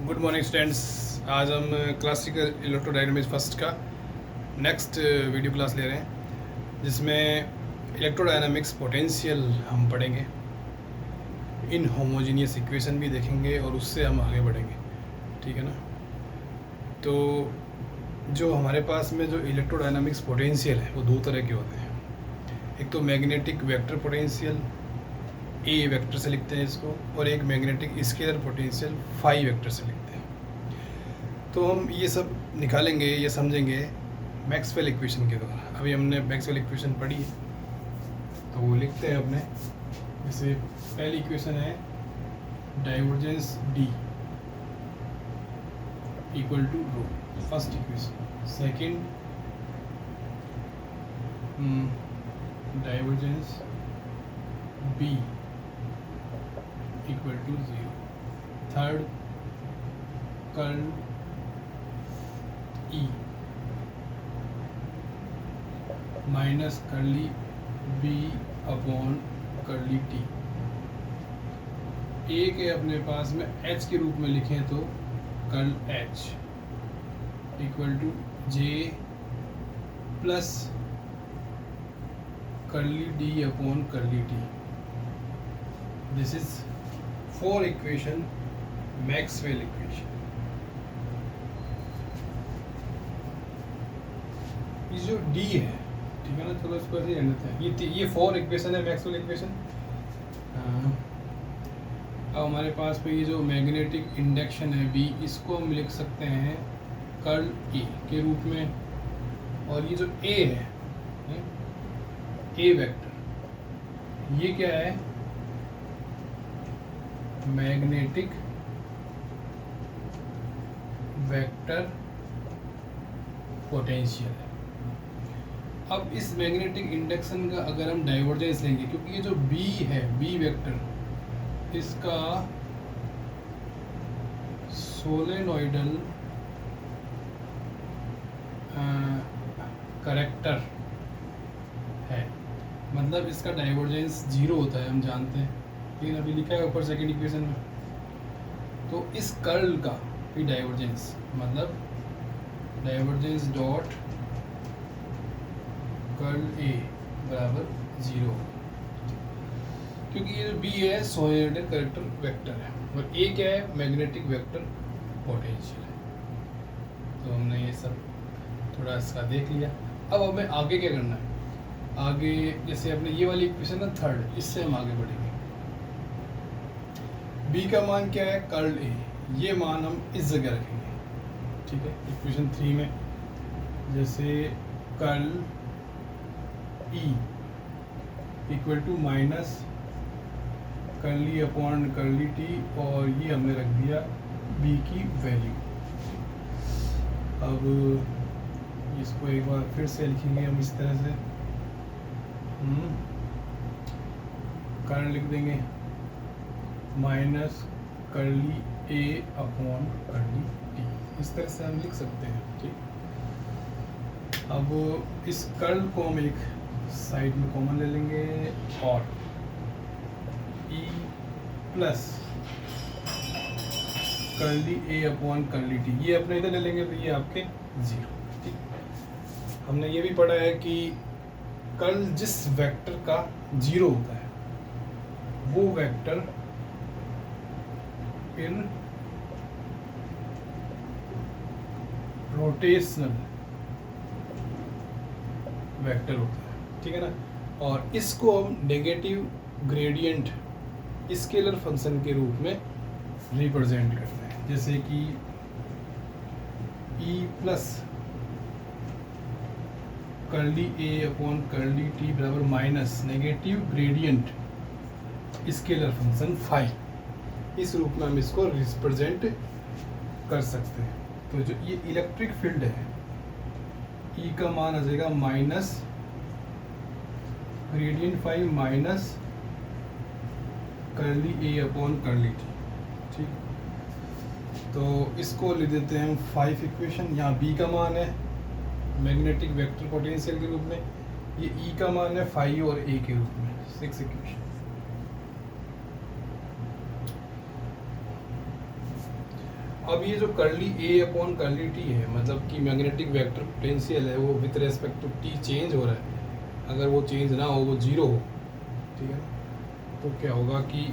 Good morning students. आज हम classical electrodynamics first का नेक्स्ट वीडियो क्लास ले रहे हैं, जिसमें इलेक्ट्रोडायनेमिक्स पोटेंशियल हम पढ़ेंगे, इन होमोजीनियस इक्वेशन भी देखेंगे और उससे हम आगे बढ़ेंगे। ठीक है ना। तो जो हमारे पास में जो इलेक्ट्रोडायनेमिक्स पोटेंशियल है वो दो तरह के होते हैं। एक तो magnetic vector potential, A vector से लिखते हैं इसको, और एक magnetic scalar potential phi vector से लिखते हैं। तो हम ये सब निकालेंगे, ये समझेंगे मैक्सवेल इक्वेशन के द्वारा। अभी हमने मैक्सवेल इक्वेशन पढ़ी है, तो वो लिखते हैं अपने। जैसे पहली इक्वेशन है divergence D equal to rho, first equation. Second divergence B equal to 0। Third curl E minus curly B upon curly T. A के अपने पास में एच के रूप में लिखें तो curl H equal to J plus curly D upon curly T. This is 4 equation Maxwell equation. ये जो डी है, ठीक है ना, चलो इसको ऐसे ही रहने हैं। ये 4 इक्वेशन है मैक्सवेल इक्वेशन। अब हमारे पास में ये जो मैग्नेटिक इंडक्शन है बी, इसको हम लिख सकते हैं कर्ल ए के रूप में। और ये जो ए है, ए वेक्टर, ये क्या है? मैग्नेटिक वेक्टर पोटेंशियल है। अब इस मैग्नेटिक इंडक्शन का अगर हम डाइवर्जेंस लेंगे, क्योंकि ये जो बी है, बी वेक्टर, इसका सोलेनोइडल करेक्टर है, मतलब इसका डाइवर्जेंस 0 होता है, हम जानते हैं। लेकिन अभी लिखा है ऊपर सेकेंड इक्वेशन में। तो इस कर्ल का भी डाइवर्जेंस, मतलब डाइवर्जेंस डॉट कर्ल ए बराबर 0, क्योंकि ये बी है सोलेनोइडल करेक्टर वेक्टर है और ए क्या है? मैग्नेटिक वेक्टर पोटेंशियल है। तो हमने ये सब थोड़ा इसका देख लिया। अब हमें आगे क्या करना है? आगे जैसे अपने ये वाली इक्वेशन है थर्ड, इससे हम आगे बढ़ेंगे। बी का मान क्या है? कर्ल ए। ये मान हम इस जगह रखेंगे, ठीक है। इक्वेशन 3 में जैसे curl E equal to minus curly upon curly T, और ये हमने रख दिया बी की वैल्यू। अब इसको एक बार फिर से लिखेंगे हम इस तरह से। कर्ल लिख देंगे minus curly A upon curly T, इस तरह से हम लिख सकते हैं, ठीक। अब इस कर्ल को हम एक साइड में कॉमन ले लेंगे और ई plus curly A upon curly T, ये अपने इधर ले लेंगे तो ये आपके 0, ठीक। हमने ये भी पढ़ा है कि कर्ल जिस वेक्टर का 0 होता है वो वेक्टर इन रोटेशनल वेक्टर होता है, ठीक है ना। और इसको हम नेगेटिव ग्रेडियंट स्केलर फंक्शन के रूप में रिप्रेजेंट करते हैं, जैसे कि E plus curly A upon curly T बराबर minus negative gradient scalar function phi. इस रूप में हम इसको रिप्रेजेंट कर सकते हैं। तो जो ये इलेक्ट्रिक फील्ड है, ई का मान आ जाएगा minus gradient phi minus curly A upon curly T, ठीक। तो इसको ले देते हैं हम 5 इक्वेशन। यहाँ बी का मान है मैग्नेटिक वेक्टर पोटेंशियल के रूप में, ये ई का मान है फाई और ए के रूप में, 6 इक्वेशन। अब ये जो curly A upon curly T है, मतलब कि मैग्नेटिक वेक्टर पोटेंशियल है वो with respect to T change हो रहा है। अगर वो चेंज ना हो, वो जीरो हो, ठीक है, तो क्या होगा कि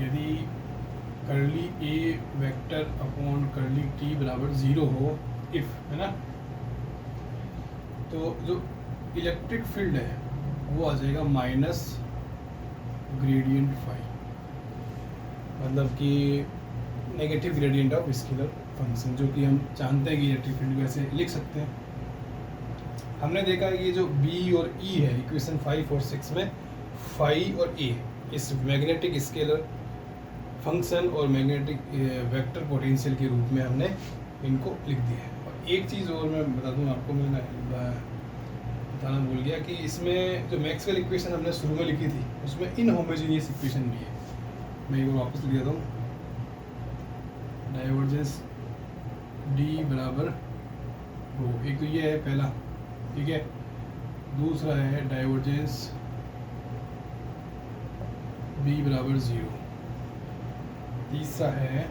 यदि कर्ली ए वेक्टर अपॉन कर्ली टी बराबर ज़ीरो हो, इफ़, है ना, तो जो इलेक्ट्रिक फील्ड है वो आ जाएगा माइनस ग्रेडियंट फाई, मतलब कि negative gradient of scalar function, जो कि हम जानते हैं कि इलेक्ट्रिक फील्ड वैसे लिख सकते हैं। हमने देखा है कि ये जो बी और ई है इक्वेशन 5 और 6 में, फाई और ए इस मैग्नेटिक स्केलर फंक्शन और मैग्नेटिक वेक्टर पोटेंशियल के रूप में हमने इनको लिख दिया है। और एक चीज़ और मैं बता दूं आपको, मैंने बताना भूल गया कि इसमें जो मैक्सवेल इक्वेशन हमने शुरू में लिखी थी उसमें इनहोमोजेनियस इक्वेशन भी है। मैं एक बार वापस लिख देता हूँ, डाइवर्जेंस डी बराबर रो, एक तो ये है पहला, ठीक है, दूसरा है डाइवर्जेंस बी बराबर ज़ीरो, तीसरा है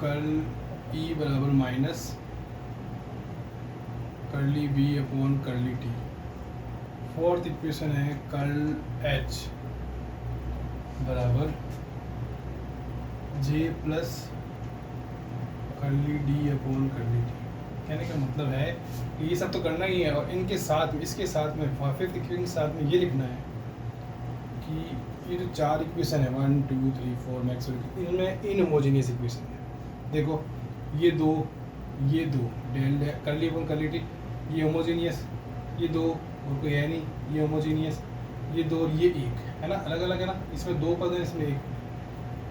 कर्ल ई बराबर minus curly B upon curly T, fourth equation है कर्ल एच बराबर J plus curly D upon curly T. कहने का मतलब है कि ये सब तो करना ही है, और इनके साथ में, इसके साथ में, फिफ्थ इक्वेशन के साथ में ये लिखना है कि ये जो चार इक्वेशन है 1 2 3 4 मैक्सवेल, इनमें इनहोमोजेनियस इक्वेशन है। देखो ये दो del curly upon curly T, ये होमोजेनियस, ये दो और कोई है नहीं, ये होमोजेनियस, ये दो और ये एक, है ना, अलग अलग है ना, इसमें दो पद हैं, इसमें एक,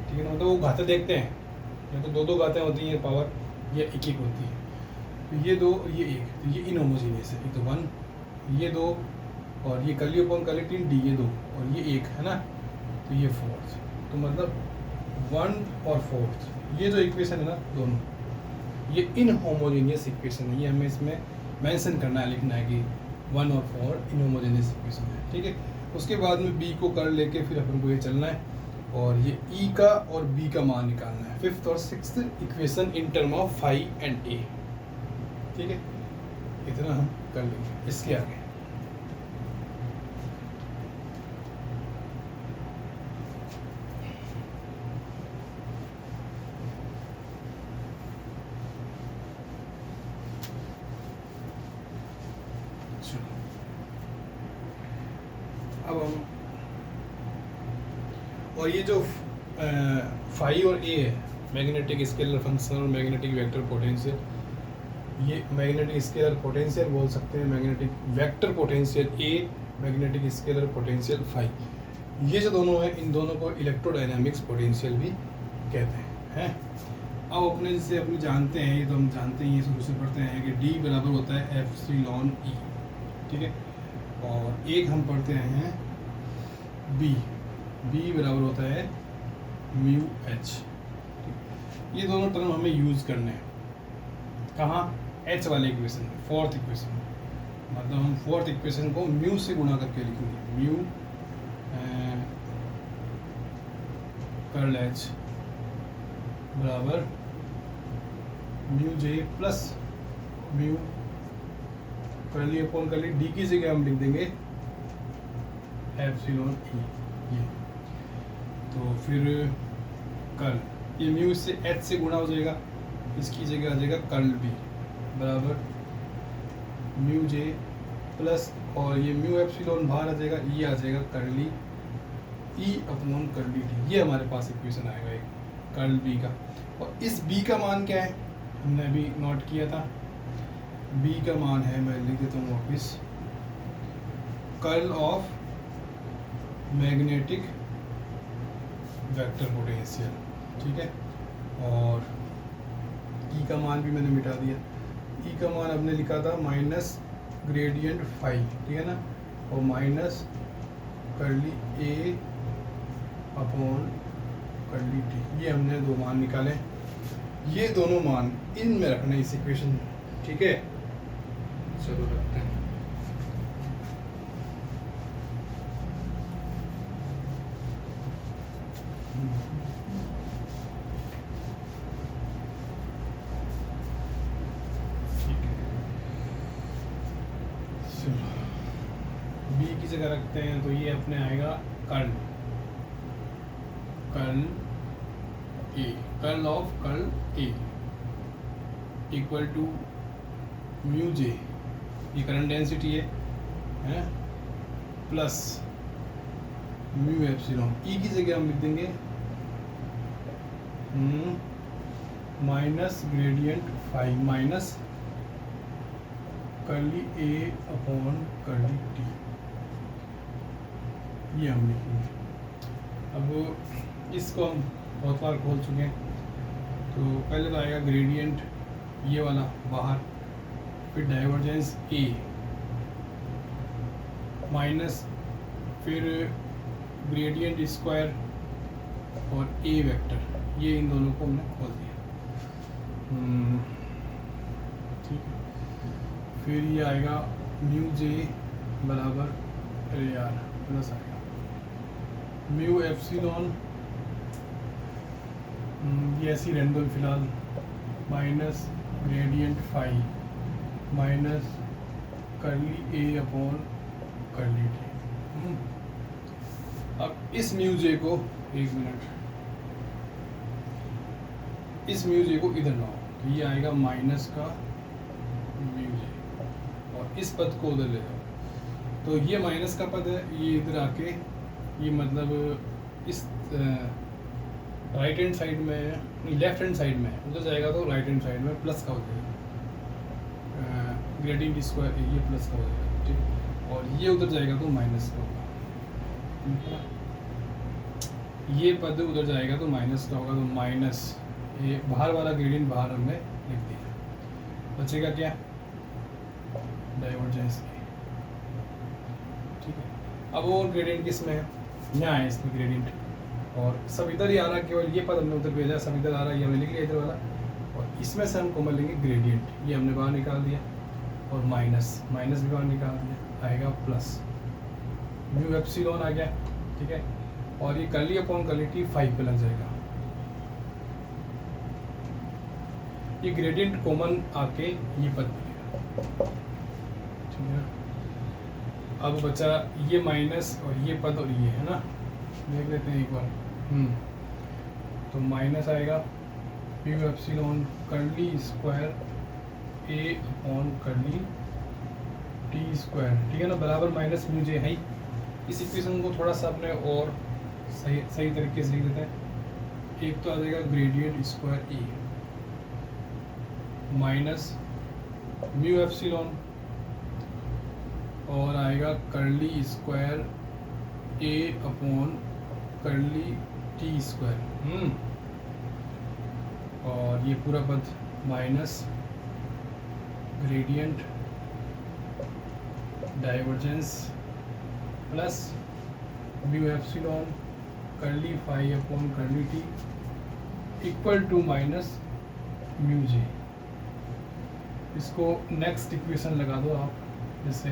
ठीक है ना, मतलब वो घातें देखते हैं, या तो दो घातें होती हैं पावर, या एक होती है, तो ये दो और ये एक, तो ये इनहोमोजेनियस है, ये तो 1, ये दो, और ये curly upon curly T D, ये दो और ये एक, है ना, तो ये फोर्थ, तो मतलब 1 और 4, ये जो इक्वेशन है ना दोनों, ये इनहोमोजेनियस इक्वेशन है, ये हमें इसमें मेंशन करना है, लिखना है कि 1 और 4 इनहोमोजेनियस इक्वेशन है, ठीक है। उसके बाद में बी को कर लेके फिर अपन को ये चलना है, और ये ई का और बी का मान निकालना है, फिफ्थ और sixth equation in term of phi and A, ठीक है, इतना हम कर लेंगे। इसके आगे अब हम, और ये जो फाई और ए है, मैग्नेटिक स्केलर फंक्शन और मैग्नेटिक वेक्टर पोटेंशियल, ये मैग्नेटिक स्केलर पोटेंशियल बोल सकते हैं, magnetic vector potential A, magnetic scalar potential phi, ये जो दोनों हैं, इन दोनों को इलेक्ट्रोडायनामिक्स पोटेंशियल भी कहते हैं। अब अपने जैसे अपने जानते हैं, ये तो हम जानते हैं, ये शुरू से पढ़ते हैं कि डी बराबर होता है एप्सिलॉन ई, ठीक है, और एक हम पढ़ते हैं बी बराबर होता है म्यू एच, ये दोनों टर्म हमें यूज़ करने हैं, कहाँ, एच वाले इक्वेशन में, फोर्थ इक्वेशन में, मतलब हम फोर्थ इक्वेशन को म्यू से गुणा करके लिखेंगे, म्यू कर्ल एच बराबर mu J plus mu curly upon curly D की जगह हम लिख देंगे एप्सिलॉन ई, ये, तो फिर कर्ल, ये म्यू से एच से गुणा हो जाएगा, इसकी जगह आ जाएगा कर्ल बी बराबर म्यू जे प्लस, और ये म्यू एप्सिलॉन बाहर आ जाएगा, ये आ जाएगा कर्ली ई अपॉन कर्ली डी, ये हमारे पास इक्वेशन आएगा एक कर्ल बी का। और इस बी का मान क्या है, हमने अभी नोट किया था, बी का मान है, मैं लिख देता हूँ वापिस, curl of magnetic vector potential, ठीक है, और ई का मान भी मैंने मिटा दिया, ई का मान हमने लिखा था माइनस ग्रेडियंट फाई, ठीक है ना, और minus curly A upon curly T. ये हमने दो मान निकाले, ये दोनों मान इनमें रखने इस इक्वेशन में, ठीक है। चलो रखते हैं। बी की जगह रखते हैं तो ये अपने आएगा curl A, curl of curl A equal to mu J, ये करंट डेंसिटी है प्लस म्यू एप्सिलॉन। ई की जगह हम लिख देंगे minus gradient phi minus curly A upon curly T, ये हम लिखेंगे। अब इसको हम बहुत बार खोल चुके हैं, तो पहले तो आएगा ग्रेडियंट ये वाला बाहर, फिर डाइवर्जेंस ए माइनस फिर ग्रेडियंट स्क्वायर और ए वेक्टर, ये इन दोनों को हमने खोल दिया। ठीक है, फिर ये आएगा म्यू जे बराबर अरे यार प्लस आएगा म्यू एप्सिलॉन, ये ऐसी रहने दो फिलहाल, minus gradient phi minus curly A upon curly T. अब इस म्यू जे को, एक मिनट, इस म्यू जे को इधर लाओ तो ये आएगा माइनस का म्यू जे, और इस पद को उधर ले जाओ तो ये माइनस का पद है, ये इधर आके ये मतलब इस राइट हैंड साइड में, लेफ्ट हैंड साइड में उधर जाएगा तो राइट हैंड साइड में प्लस का हो जाएगा, ग्रेडियंट स्क्वायर ये प्लस का हो जाएगा, ठीक। और ये उधर जाएगा तो माइनस का होगा, ये पद उधर जाएगा तो माइनस का होगा, तो माइनस ये बाहर वाला ग्रेडियंट बाहर हमने लिख दिया, बचेगा क्या, डाइवर्जेंस, ठीक है। अब वो ग्रेडियंट किस में है, यहाँ है इसमें ग्रेडियंट, और सब इधर ही आ रहा है, केवल ये पद हमने उधर भेजा, सब इधर आ रहा है, ये हमने लिख लिया इधर वाला, और इसमें से हम कॉमन लेंगे ग्रेडियंट, ये हमने बाहर निकाल दिया, और माइनस भी बाहर निकाल दिया, आएगा प्लस म्यू एप्सिलॉन आ गया, ठीक है। और ये कर्ली अपॉन कर्ली टी 5 पे लग जाएगा, ये ग्रेडियंट कॉमन आके ये पद बनेगा, ठीक है। अब बचा ये माइनस और ये पद और ये, है ना, देख लेते हैं एक बार। तो माइनस आएगा mu epsilon curly square A upon curly T square, ठीक है ना, बराबर माइनस म्यू जे है ही। इस इक्वेशन को थोड़ा सा अपने और सही तरीके से लिख देते हैं। एक तो आ जाएगा gradient square A minus mu epsilon, और आएगा curly square A upon curly T square, और ये पूरा पद minus gradient divergence plus mu epsilon curly phi upon curly T equal to minus mu J. इसको नेक्स्ट इक्वेशन लगा दो आप, जैसे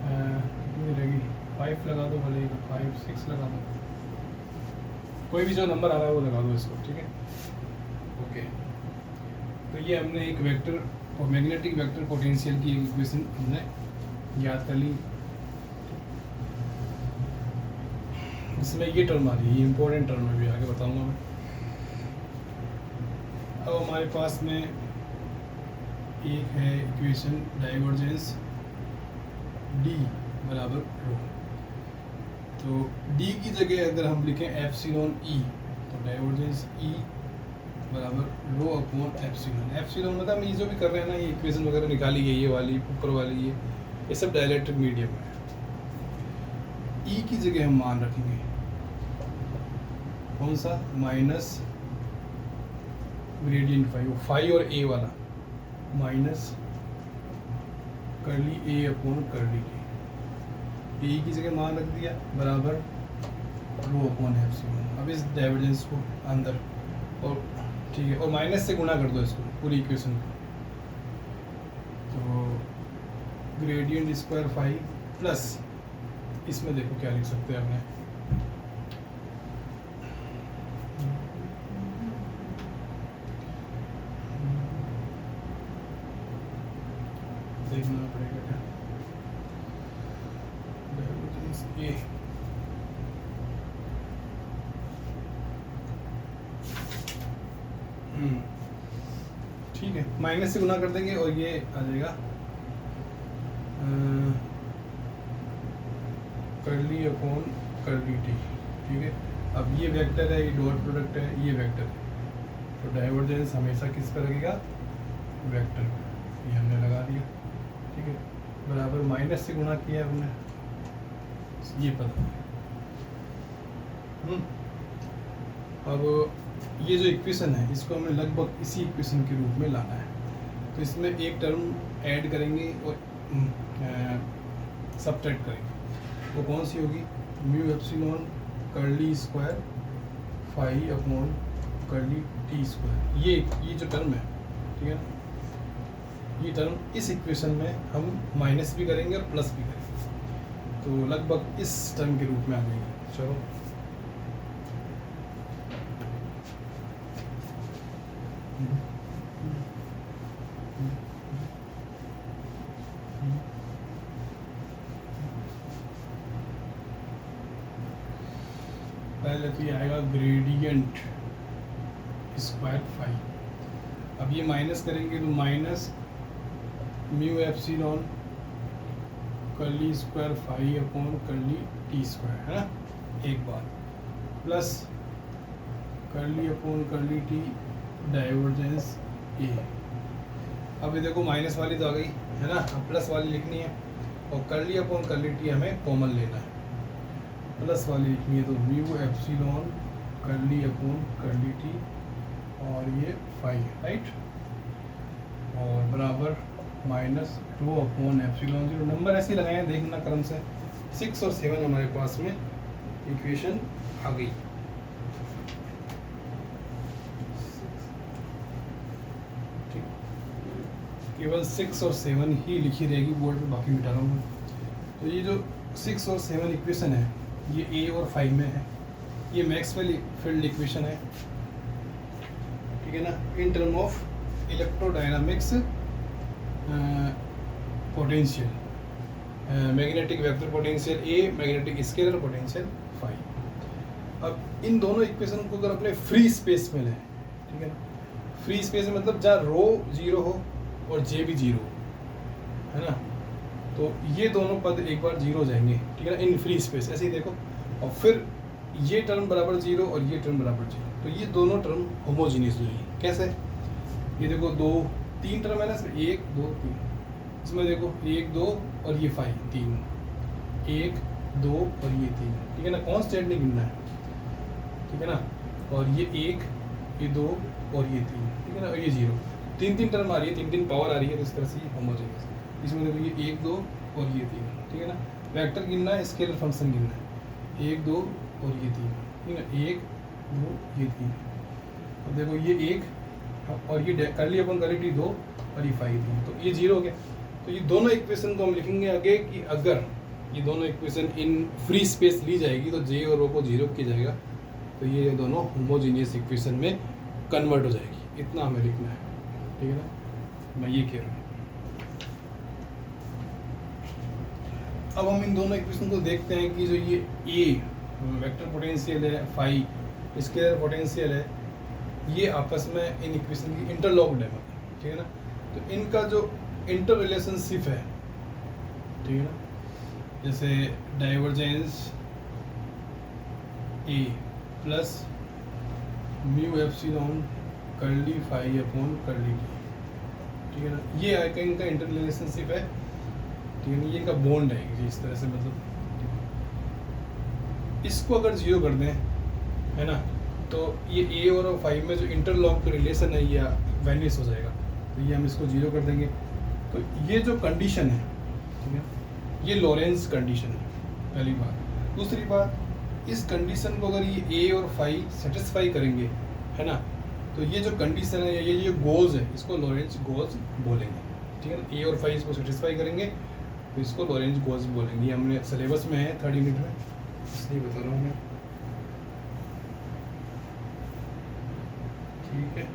कितनी रहेगी, 5 लगा दो, भले 5 6 लगा दो, कोई भी जो नंबर आ रहा है वो लगा दो इसको, ठीक है, ओके। तो ये हमने एक वेक्टर और मैग्नेटिक वेक्टर पोटेंशियल की इक्वेशन हमने याद कर ली। इसमें ये टर्म आ रही है, ये इंपॉर्टेंट टर्म है, भी आगे बताऊंगा मैं। अब हमारे पास में एक है इक्वेशन डाइवर्जेंस डी बराबर रो, तो डी की जगह अगर हम लिखें एप्सिलॉन ई, तो डाइवर्जेंस ई बराबर रो अपॉन एप्सिलॉन। एप्सिलॉन मतलब हम ये जो भी कर रहे हैं ना, ये इक्वेशन वगैरह निकाली गई, ये वाली ऊपर वाली, ये सब डाइलेक्ट्रिक मीडियम है। ई की जगह हम मान रखेंगे कौन सा, माइनस ग्रेडियंट फाइव और ए वाला, minus curly A upon curly T, ए की जगह मान रख दिया बराबर रो अपॉन एप्सिलॉन। अब इस डाइवर्जेंस को अंदर और ठीक है, और माइनस से गुणा कर दो इसको पूरी इक्वेशन को, तो ग्रेडियंट स्क्वायर फाई प्लस इसमें देखो क्या लिख सकते हैं आपने, देखना पड़ेगा क्या डाइवर्जेंस ए, ठीक है, माइनस से गुना कर देंगे और ये आ जाएगा कर्ली अपॉन कर्ली टी। ठीक है, अब ये वेक्टर है, ये डॉट प्रोडक्ट है, ये वेक्टर है, तो डाइवर्जेंस हमेशा किस पर लगेगा, वेक्टर पर। ये हमने लगा दिया, ठीक है, बराबर माइनस से गुना किया हमने, ये पता है। अब ये जो इक्वेशन है इसको हमें लगभग इसी इक्वेशन के रूप में लाना है, तो इसमें एक टर्म ऐड करेंगे और सब्ट्रैक्ट करेंगे, वो कौन सी होगी, mu epsilon curly square phi upon curly T square. ये जो टर्म है, ठीक है ना, ये टर्म इस इक्वेशन में हम माइनस भी करेंगे और प्लस भी करेंगे, तो लगभग इस टर्म के रूप में आ जाएगी। चलो पहले तो ये आएगा ग्रेडियंट स्क्वायर फाई, अब ये माइनस करेंगे तो minus mu epsilon curly square phi upon curly T square, है ना, एक बार plus curly upon curly T divergence A. अब ये देखो माइनस वाली तो आ गई है ना, अब प्लस वाली लिखनी है, और कर्ली अपॉन कर्ली टी हमें कॉमन लेना है, प्लस वाली लिखनी है, तो mu epsilon curly upon curly T और ये फाई, राइट, और बराबर minus rho upon epsilon zero. Number ऐसे लगाए हैं, देखना क्रम से, 6 और 7 हमारे पास में इक्वेशन आ गई। केवल 6 और 7 ही लिखी रहेगी बोर्ड पे, बाकी मिटा रहा हूँ। तो ये जो 6 और 7 इक्वेशन है ये ए और 5 में है, ये मैक्सवेल फील्ड इक्वेशन है, ठीक है ना, in term of electrodynamics potential, magnetic vector potential A, magnetic scalar potential phi. अब इन दोनों इक्वेशन को अगर अपने फ्री स्पेस में लें, ठीक है ना, फ्री स्पेस में मतलब जहाँ रो 0 हो और जे भी 0 है ना, तो ये दोनों पद एक बार 0 हो जाएंगे, ठीक है ना, इन फ्री स्पेस। ऐसे ही देखो, और फिर ये टर्म बराबर 0 और ये टर्म बराबर 0, तो ये दोनों टर्म होमोजीनियस हो जाएंगे। कैसे, ये देखो 2 3 टर्म है ना, 1 2 3, इसमें देखो 1 2 और ये 5 3, 1 2 और ये 3, ठीक है ना, कांस्टेंट नहीं गिनना है, ठीक है ना, और ये 1 ये 2 और ये 3, ठीक है ना, और ये 0, 3 टर्म आ रही है, 3 पावर आ रही है, तो इस तरह से ये होमोजीनियस। इसमें देखो ये 1 2 और ये 3, ठीक है ना, वेक्टर गिनना है, स्केलर फंक्शन गिनना है, 1 2 और ये 3, ठीक है, 1 2 ये 3। अब देखो ये 1 और ये कर्ली अपन कर्ली टी 2 और ये 5 3, तो ये 0 हो गया। तो ये दोनों इक्वेशन को हम लिखेंगे आगे कि अगर ये दोनों इक्वेशन इन फ्री स्पेस ली जाएगी तो जे और रो को 0 किया जाएगा, तो ये दोनों होमोजीनियस इक्वेशन में कन्वर्ट हो जाएगी। इतना हमें लिखना है, ठीक है ना, मैं ये कह रहा हूँ। अब हम इन दोनों इक्वेशन को देखते हैं कि जो ये ए वेक्टर पोटेंशियल है, फाई स्केलर पोटेंशियल है, ये आपस में इन इक्वेशन की इंटरलॉक्ड है, ठीक है ना, तो इनका जो इंटर रिलेशनशिप है, ठीक है ना, जैसे divergence A plus mu epsilon curly phi upon curly T, ठीक है ना, ये आएगा इनका इंटर रिलेशनशिप है, ठीक है ना, ये इनका बॉन्ड है इस तरह से, मतलब इसको अगर 0 कर दें, है ना, तो ये ए और 5 में जो इंटरलॉक रिलेशन है ये वैनिश हो जाएगा, तो ये हम इसको 0 कर देंगे। तो ये जो कंडीशन है, ठीक है, ये लॉरेंस कंडीशन है, पहली बात। दूसरी बात, इस कंडीशन को अगर ये ए और फाई सेटिस्फाई करेंगे, है ना, तो ये जो कंडीशन है, ये जो गोज है, इसको लॉरेंज गोज बोलेंगे, ठीक है ना। ए और फाई इसको सेटिस्फाई करेंगे तो इसको लॉरेंज गोज बोलेंगे। ये हमने सिलेबस में है 3rd यूनिट में, इसलिए बता रहा हूँ मैं, ठीक है।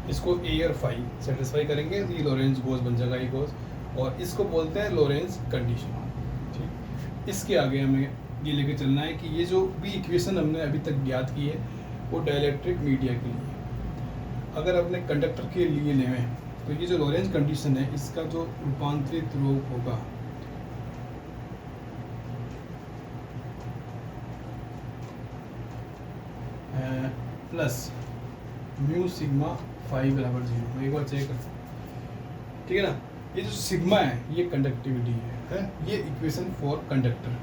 इसको ए और फाई सेटिस्फाई करेंगे तो ये लॉरेंज गोज बन जाएगा, ये गोज, और इसको बोलते हैं लॉरेंज कंडीशन, ठीक। इसके आगे हमें ये लेके चलना है कि ये जो भी इक्वेशन हमने अभी तक ज्ञात की है वो डाइलेक्ट्रिक मीडिया के लिए। अगर अपने कंडक्टर के लिए लें तो ये जो लॉरेंज कंडीशन है, इसका जो रूपांतरित रूप होगा प्लस म्यू सिग्मा फाई बराबर 0। एक बार चेक कर, ठीक है ना। ये जो सिग्मा है ये कंडक्टिविटी है, ये इक्वेशन फॉर कंडक्टर,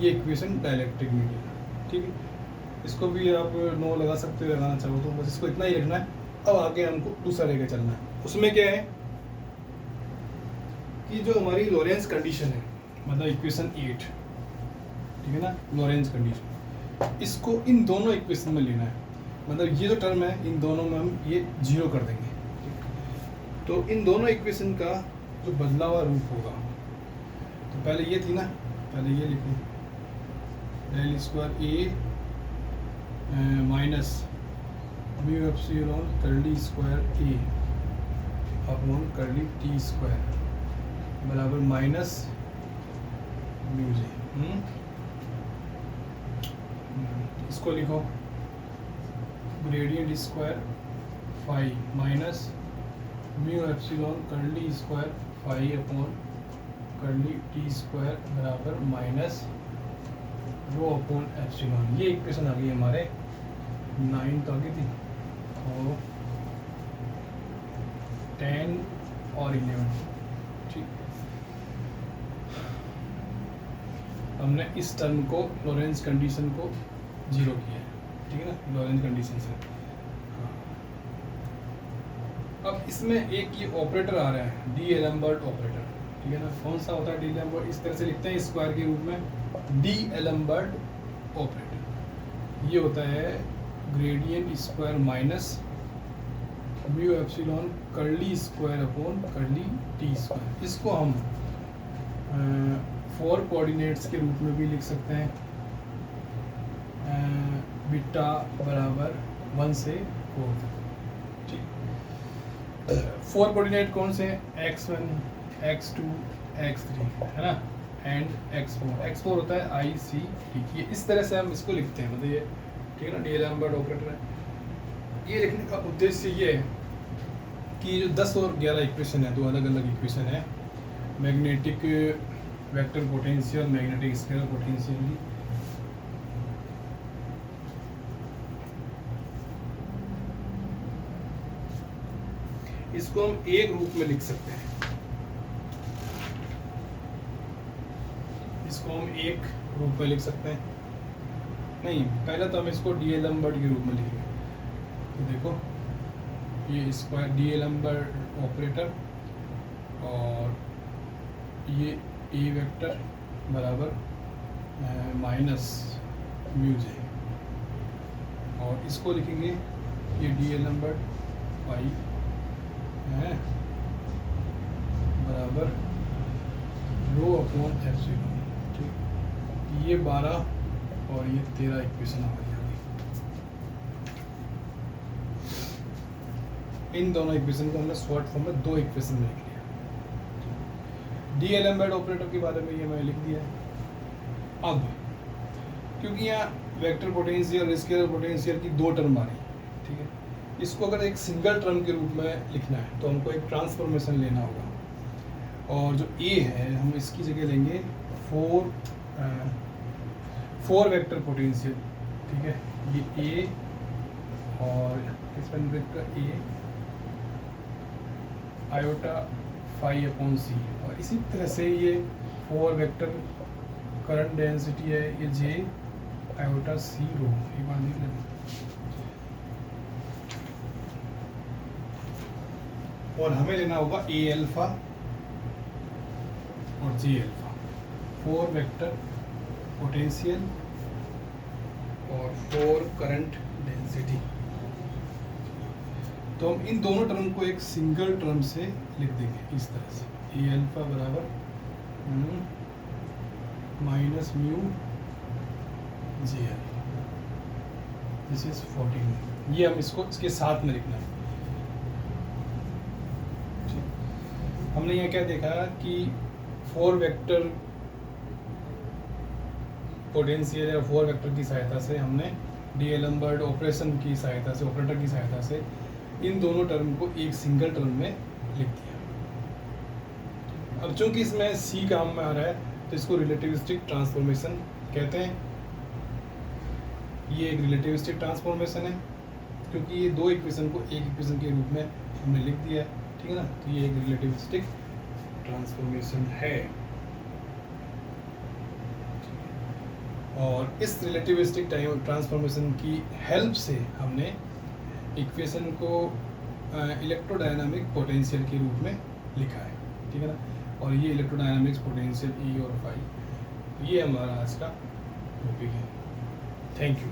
ये इक्वेशन डाइलेक्ट्रिक मीडिया, ठीक है। इसको भी आप नो लगा सकते हो, लगाना चाहो तो, बस इसको इतना ही रखना है। अब आगे हमको दूसरा लेके चलना है। उसमें क्या है कि जो हमारी लॉरेंज कंडीशन है, मतलब इक्वेशन 8, ठीक है ना, लॉरेंज कंडीशन, इसको इन दोनों इक्वेशन में लेना है। मतलब ये जो टर्म है, इन दोनों में हम ये 0 कर देंगे। तो इन दोनों इक्वेशन का जो बदला हुआ रूप होगा, तो पहले ये थी ना, पहले ये लिखूँ, del square A minus mu epsilon curly square A upon curly T square बराबर माइनस म्यू जे। इसको लिखो gradient square phi minus mu epsilon curly square phi upon curly T square बराबर माइनस रो अपॉन एप्सिलॉन। ये equation आ गई हमारे 9 तो आ गई थी, और 10 और 11, ठीक। हमने इस टर्म को लॉरेंज कंडीशन को 0 किया है, ठीक है ना, लॉरेंज कंडीशन से। अब इसमें एक ये ऑपरेटर आ रहा है, डी एलम्बर्ट ऑपरेटर, ठीक है ना। कौन सा होता है डी एलम्बर्ट? इस तरह से लिखते हैं स्क्वायर के रूप में, डी एलम्बर्ट ऑपरेटर। ये होता है gradient square minus mu epsilon curly square upon curly T square. इसको हम 4 कोऑर्डिनेट्स के रूप में भी लिख सकते हैं, बीटा बराबर 1 से 4 तक, ठीक। 4 कोऑर्डिनेट कौन से हैं? x1, x2, x3, है ना, एंड x4। x4 होता है आई सी टी। ये इस तरह से हम इसको लिखते हैं, मतलब ये, ठीक है ना, डी एलम्बर्ट ऑपरेटर है। ये लिखने का उद्देश्य ये है कि जो 10 और 11 इक्वेशन है, 2 अलग अलग इक्वेशन है, magnetic vector potential, magnetic scalar potential, इसको हम एक रूप में लिख सकते हैं। इसको हम एक रूप में लिख सकते हैं, नहीं, पहले तो हम इसको डी एलम्बर्ट के रूप में लिखेंगे। तो देखो, ये स्क्वायर डी एलम्बर्ट ऑपरेटर, और ये ए वेक्टर बराबर माइनस म्यू जे, और इसको लिखेंगे ये डी एलम्बर्ट पाई है बराबर रो अपॉन एप्सिलॉन, ठीक। ये 12 और ये 13 इक्वेशन हमारी आ गई। इन दोनों इक्वेशन को हमने शॉर्ट फॉर्म में 2 इक्वेशन में लिख लिया। डी एलम्बर्ट ऑपरेटर के बारे में ये मैंने लिख दिया है। अब क्योंकि यहाँ वेक्टर पोटेंशियल और स्केलर पोटेंशियल की 2 टर्म आ रही, ठीक है, इसको अगर एक सिंगल टर्म के रूप में लिखना है तो हमको एक ट्रांसफॉर्मेशन लेना होगा, और जो ए है हम इसकी जगह लेंगे 4 वेक्टर पोटेंशियल, ठीक है। ये ए और किस का ए आयोटा फाई अपॉन सी, और इसी तरह से ये 4 वेक्टर करंट डेंसिटी है, ये जे आयोटा सी रो। एक बार लिख लेते, और हमें लेना होगा ए अल्फा और जे अल्फा, 4 वेक्टर पोटेंशियल और 4 करंट डेंसिटी। तो हम इन दोनों टर्म को एक सिंगल टर्म से लिख देंगे इस तरह से, ए अल्फा बराबर minus mu G L, this is 14। ये हम इसको इसके साथ में लिखना है। हमने यहाँ क्या देखा कि 4 वेक्टर पोटेंशियल या 4 वेक्टर की सहायता से हमने डीएलम्बर्ट ऑपरेशन की सहायता से, ऑपरेटर की सहायता से इन दोनों टर्म को एक सिंगल टर्म में लिख दिया। अब चूंकि इसमें सी काम में आ रहा है तो इसको रिलेटिविस्टिक ट्रांसफॉर्मेशन कहते हैं। ये एक रिलेटिविस्टिक ट्रांसफॉर्मेशन है क्योंकि ये दो इक्वेशन को एक इक्वेशन के रूप में हमने लिख दिया है, ठीक है ना। तो ये एक रिलेटिविस्टिक ट्रांसफॉर्मेशन है और इस रिलेटिविस्टिक ट्रांसफॉर्मेशन की हेल्प से हमने इक्वेशन को इलेक्ट्रोडायनामिक पोटेंशियल के रूप में लिखा है, ठीक है ना। और ये इलेक्ट्रोडायनामिक्स पोटेंशियल ई और फाई, ये हमारा आज का टॉपिक है। Thank you.